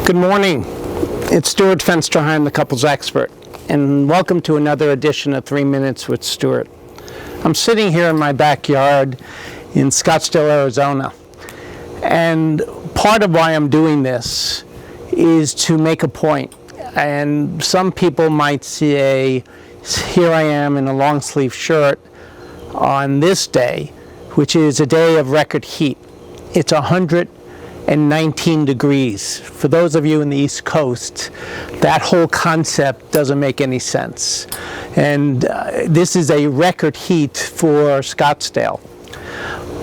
Good morning. It's Stuart Fensterheim, the couples expert, and welcome to another edition of 3 Minutes with Stuart. I'm sitting here in my backyard in Scottsdale, Arizona, and part of why I'm doing this is to make a point. And some people might say, here I am in a long sleeve shirt on this day, which is a day of record heat. It's 119 degrees. For those of you in the East Coast, that whole concept doesn't make any sense. And this is a record heat for Scottsdale.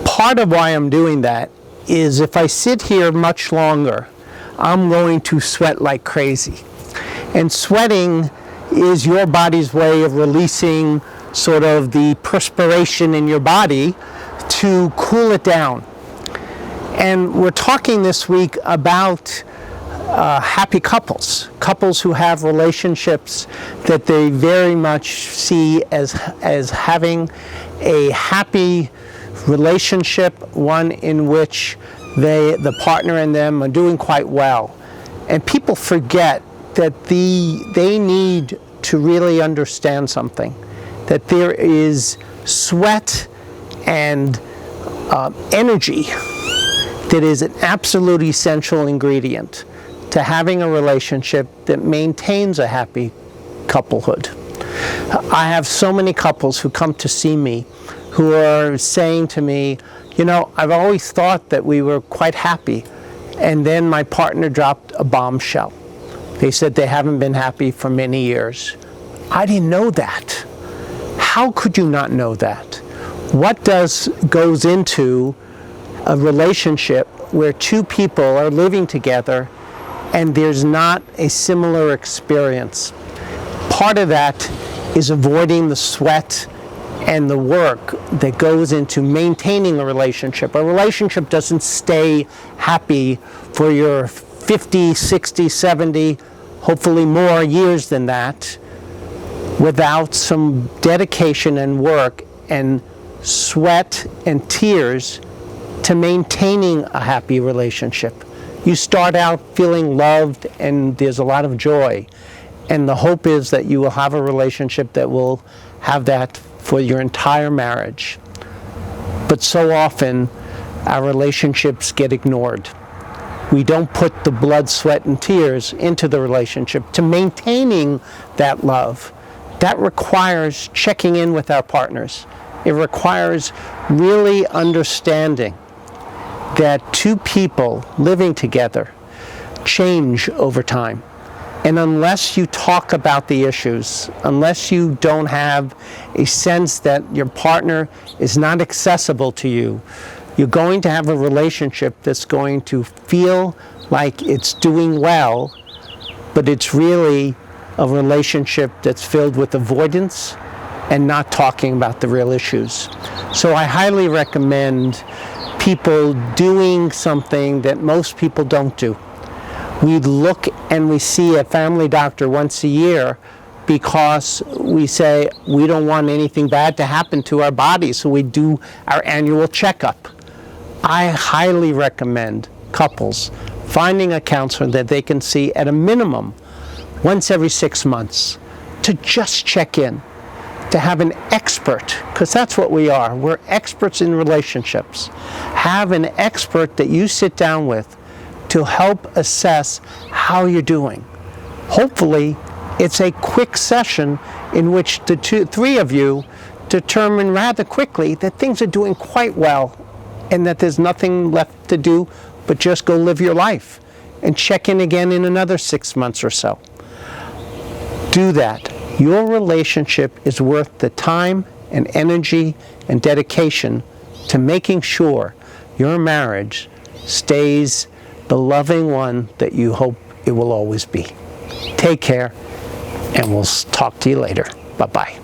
Part of why I'm doing that is if I sit here much longer, I'm going to sweat like crazy. And sweating is your body's way of releasing sort of the perspiration in your body to cool it down. And we're talking this week about happy couples who have relationships that they very much see as having a happy relationship, one in which the partner and them are doing quite well. And people forget that they need to really understand something, that there is sweat and energy that is an absolute essential ingredient to having a relationship that maintains a happy couplehood. I have so many couples who come to see me who are saying to me, you know, I've always thought that we were quite happy, and then my partner dropped a bombshell. They said they haven't been happy for many years. I didn't know that. How could you not know that? What goes into a relationship where two people are living together and there's not a similar experience? Part of that is avoiding the sweat and the work that goes into maintaining a relationship. A relationship doesn't stay happy for your 50, 60, 70, hopefully more years than that, without some dedication and work and sweat and tears to maintaining a happy relationship. You start out feeling loved and there's a lot of joy, and the hope is that you will have a relationship that will have that for your entire marriage. But so often our relationships get ignored. We don't put the blood, sweat, and tears into the relationship to maintaining that love. That requires checking in with our partners. It requires really understanding that two people living together change over time. And unless you talk about the issues, unless you don't have a sense that your partner is not accessible to you, you're going to have a relationship that's going to feel like it's doing well, but it's really a relationship that's filled with avoidance and not talking about the real issues. So I highly recommend people doing something that most people don't do. We look and we see a family doctor once a year because we say we don't want anything bad to happen to our bodies, so we do our annual checkup. I highly recommend couples finding a counselor that they can see at a minimum once every 6 months to just check in, to have an expert, because that's what we are. We're experts in relationships. Have an expert that you sit down with to help assess how you're doing. Hopefully, it's a quick session in which the three of you determine rather quickly that things are doing quite well and that there's nothing left to do but just go live your life and check in again in another 6 months or so. Do that. Your relationship is worth the time and energy and dedication to making sure your marriage stays the loving one that you hope it will always be. Take care, and we'll talk to you later. Bye-bye.